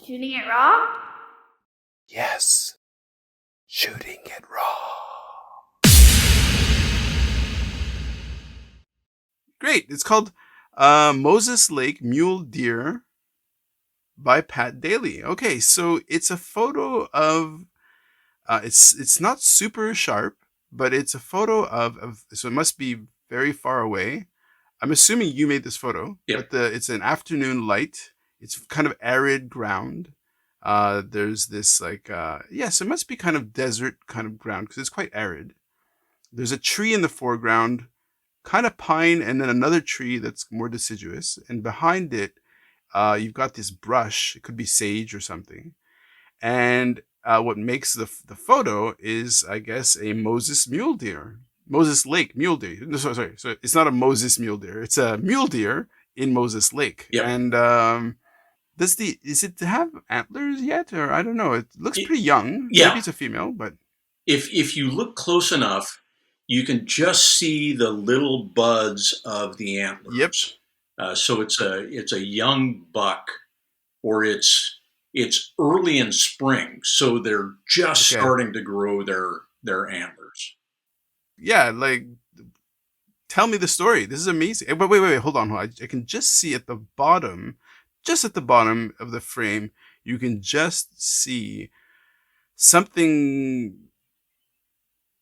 Shooting it raw? Yes. Shooting it raw. Great. It's called Moses Lake Mule Deer by Pat Daly. Okay, so it's a photo of it's not super sharp, but it's a photo of so it must be very far away. I'm assuming you made this photo, Yep. but it's an afternoon light. It's kind of arid ground. There's this yes, it must be kind of desert kind of ground because it's quite arid. There's a tree in the foreground, kind of pine, and then another tree that's more deciduous. And behind it, you've got this brush. It could be sage or something. And what makes the photo is, I guess, a Moses mule deer, Moses Lake mule deer. No, sorry. So it's not a Moses mule deer. It's a mule deer in Moses Lake. Yep. And is it to have antlers yet, or I don't know? It looks It- pretty young. yeah. Maybe it's a female, but If you look close enough, you can just see the little buds of the antlers. yep. So it's a young buck, or it's early in spring, so they're just Okay. starting to grow their antlers. Yeah, like tell me the story. This is amazing. Wait, hold on. I can just see at the bottom, just at the bottom of the frame, you can just see something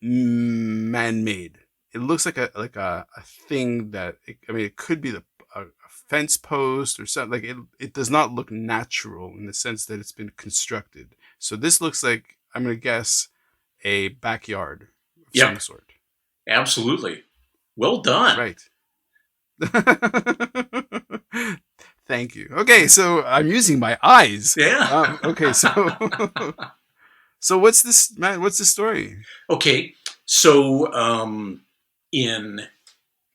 man-made. It looks like a thing that it could be a fence post or something. Like it does not look natural in the sense that it's been constructed. So this looks like, I'm gonna guess, a backyard of Yep. some sort. Absolutely. Well done. Right. Thank you. Okay, so I'm using my eyes. Yeah. Okay, so so what's this, man? What's the story? Okay. So in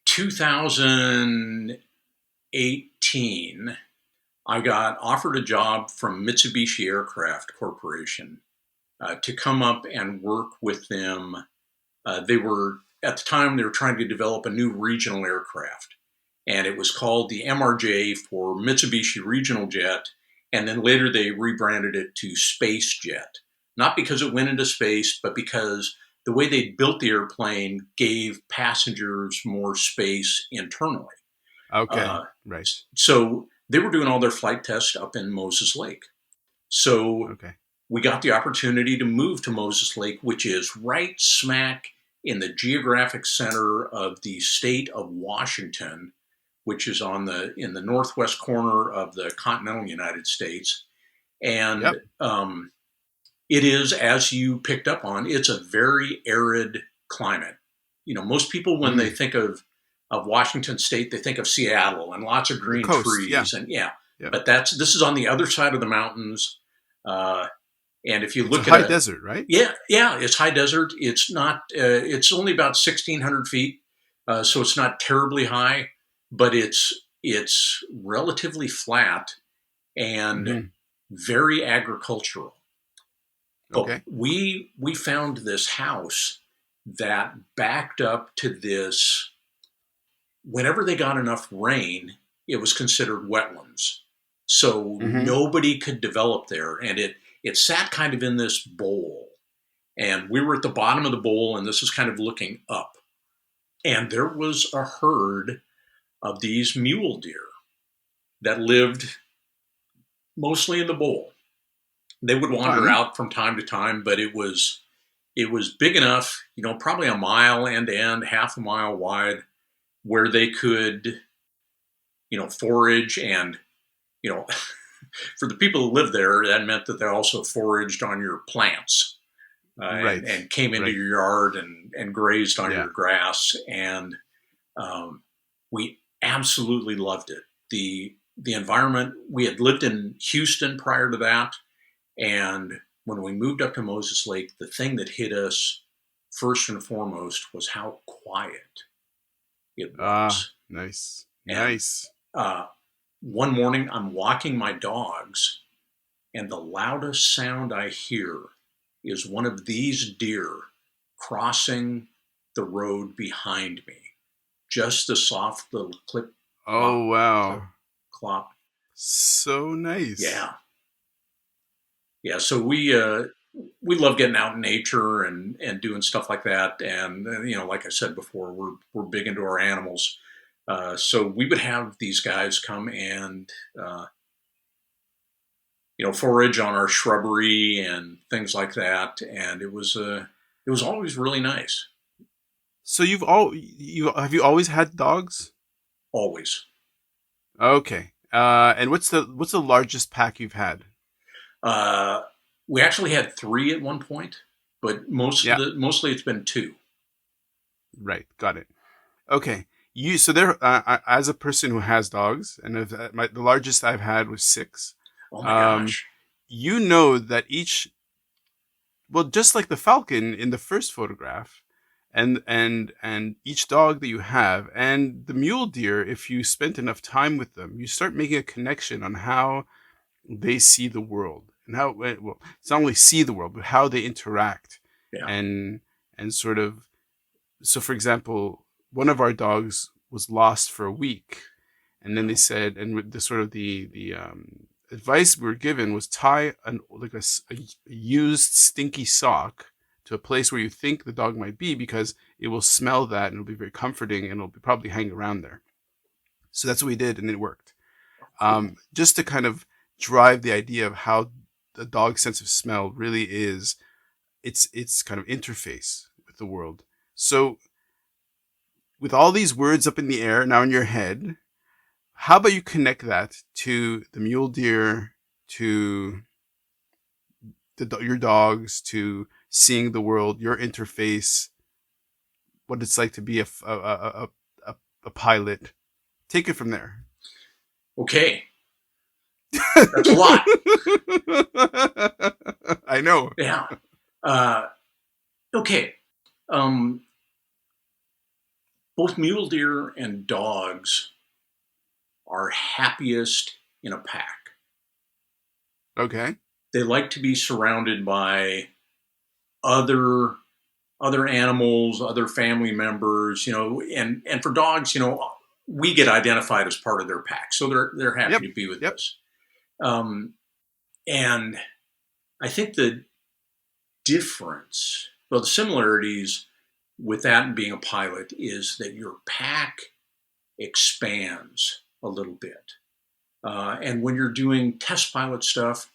2018, I got offered a job from Mitsubishi Aircraft Corporation to come up and work with them. They were, at the time, they were trying to develop a new regional aircraft. And it was called the MRJ for Mitsubishi Regional Jet. And then later they rebranded it to Space Jet. Not because it went into space, but because the way they built the airplane gave passengers more space internally. Okay, right. So they were doing all their flight tests up in Moses Lake. So Okay. we got the opportunity to move to Moses Lake, which is right smack in the geographic center of the state of Washington, which is in the northwest corner of the continental United States. And Yep. it is, as you picked up on, it's a very arid climate. You know, most people, when they think of Washington State, they think of Seattle and lots of green coast, trees. yeah. And yeah, Yep. but this is on the other side of the mountains. And if you It's look a at high desert, right? yeah, it's high desert. It's not. It's only about 1,600 feet, so it's not terribly high, but it's relatively flat and Mm-hmm. very agricultural. But Okay. we found this house that backed up to this. Whenever they got enough rain, it was considered wetlands, so Mm-hmm. nobody could develop there, and it sat kind of in this bowl. And we were at the bottom of the bowl, and this is kind of looking up. And there was a herd of these mule deer that lived mostly in the bowl. They would wander Fun. out from time to time, but it was big enough, probably a mile end to end, half a mile wide, where they could, forage and, for the people who lived there, that meant that they also foraged on your plants. Right. And came into Right. your yard and grazed on Yeah. your grass, and we absolutely loved it. The environment, we had lived in Houston prior to that, and when we moved up to Moses Lake, the thing that hit us first and foremost was how quiet it was. Nice. And Nice. one morning, I'm walking my dogs, and the loudest sound I hear is one of these deer crossing the road behind me. Just the soft little clip. Oh, wow. Clop. So nice. Yeah. Yeah, so we love getting out in nature and doing stuff like that. And like I said before, we're big into our animals. So we would have these guys come and uh, forage on our shrubbery and things like that. And it was always really nice. So you have you always had dogs? Always. Okay. And what's the largest pack you've had? Uh, we actually had three at one point, but Yeah. mostly it's been two. Right. Got it. Okay. As a person who has dogs, and the largest I've had was six. Oh my Um, gosh. you know that well, just like the falcon in the first photograph, and each dog that you have, and the mule deer, if you spent enough time with them, you start making a connection on how they see the world, and well, it's not only see the world, but how they interact, Yeah. and sort of. So, for example, one of our dogs was lost for a week, and then they Oh, said, and with the sort of the advice we were given was tie a used stinky sock to a place where you think the dog might be, because it will smell that and it'll be very comforting and it'll probably hang around there. So that's what we did, and it worked. cool. Just to kind of drive the idea of how the dog's sense of smell really is its kind of interface with the world. So with all these words up in the air now in your head, how about you connect that to the mule deer, to your dogs, to seeing the world, your interface, what it's like to be a pilot. Take it from there. Okay. That's a lot. I know. Yeah. Uh, okay. Um, both mule deer and dogs are happiest in a pack. Okay. They like to be surrounded by other other animals, other family members, and for dogs, we get identified as part of their pack, so they're Yep. happy to be with Yep. us. Um, and I think the difference, well, the similarities with that and being a pilot is that your pack expands a little bit. And when you're doing test pilot stuff,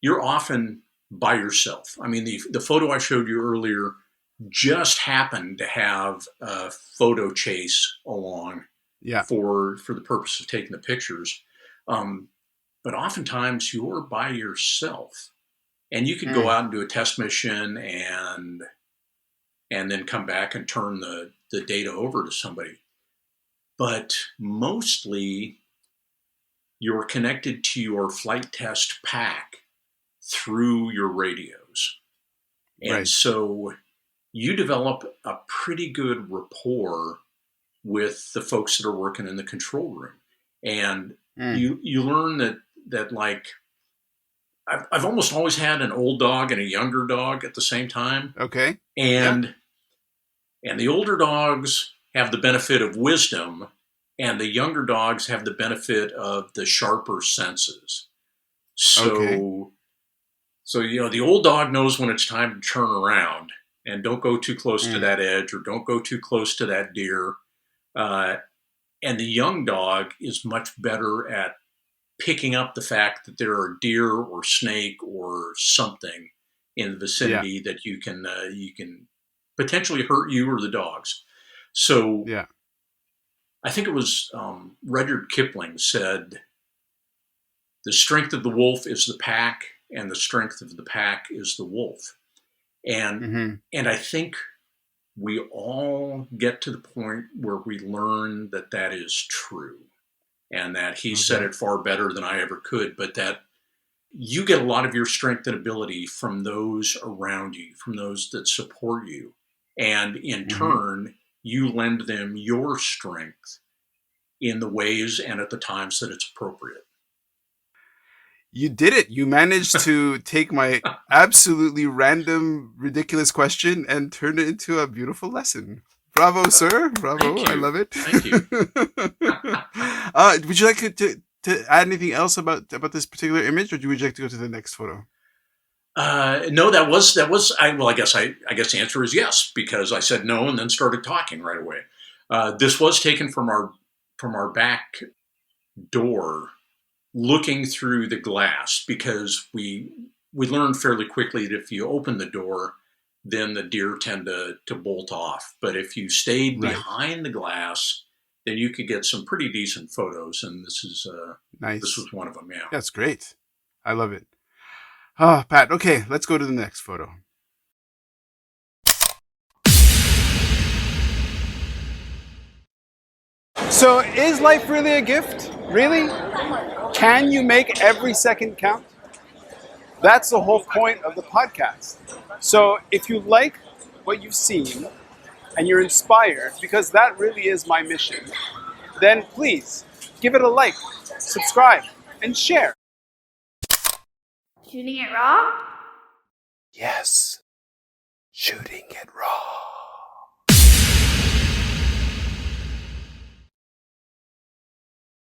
you're often by yourself. I mean, the photo I showed you earlier just happened to have a photo chase along Yeah. for the purpose of taking the pictures. Um, but oftentimes you're by yourself, and you could go Mm. out and do a test mission and then come back and turn the data over to somebody. But mostly you're connected to your flight test pack through your radios. And Right. so you develop a pretty good rapport with the folks that are working in the control room. And Mm. you learn that like I've almost always had an old dog and a younger dog at the same time. Okay. Yeah. And and the older dogs have the benefit of wisdom, and the younger dogs have the benefit of the sharper senses. Okay. So the old dog knows when it's time to turn around and don't go too close to Mm. that edge or don't go too close to that deer. Uh, and the young dog is much better at picking up the fact that there are deer or snake or something in the Yeah. vicinity that you can potentially hurt you or the dogs. So Yeah. I think it was Rudyard Kipling said, "The strength of the wolf is the pack, and the strength of the pack is the wolf." And Mm-hmm. and I think we all get to the point where we learn that that is true, and that he said Okay. it far better than I ever could, but that you get a lot of your strength and ability from those around you, from those that support you. And in Mm-hmm. turn, you lend them your strength in the ways and at the times that it's appropriate. You did it. You managed to take my absolutely random, ridiculous question and turn it into a beautiful lesson. Bravo, sir. Thank Bravo. I you. love it. Thank you. Would you like to add anything else about this particular image, or would you like to go to the next photo? No, that was. I guess the answer is yes, because I said no and then started talking right away. This was taken from our back door, looking through the glass, because we learned fairly quickly that if you open the door, then the deer tend to bolt off. But if you stayed Right. behind the glass, then you could get some pretty decent photos. And this Nice. was one of them. Yeah. That's great. I love it. Ah, Pat. Okay, let's go to the next photo. So, is life really a gift? Really? Can you make every second count? That's the whole point of the podcast. So, if you like what you've seen and you're inspired, because that really is my mission, then please give it a like, subscribe, and share. Shooting it raw? Yes. Shoot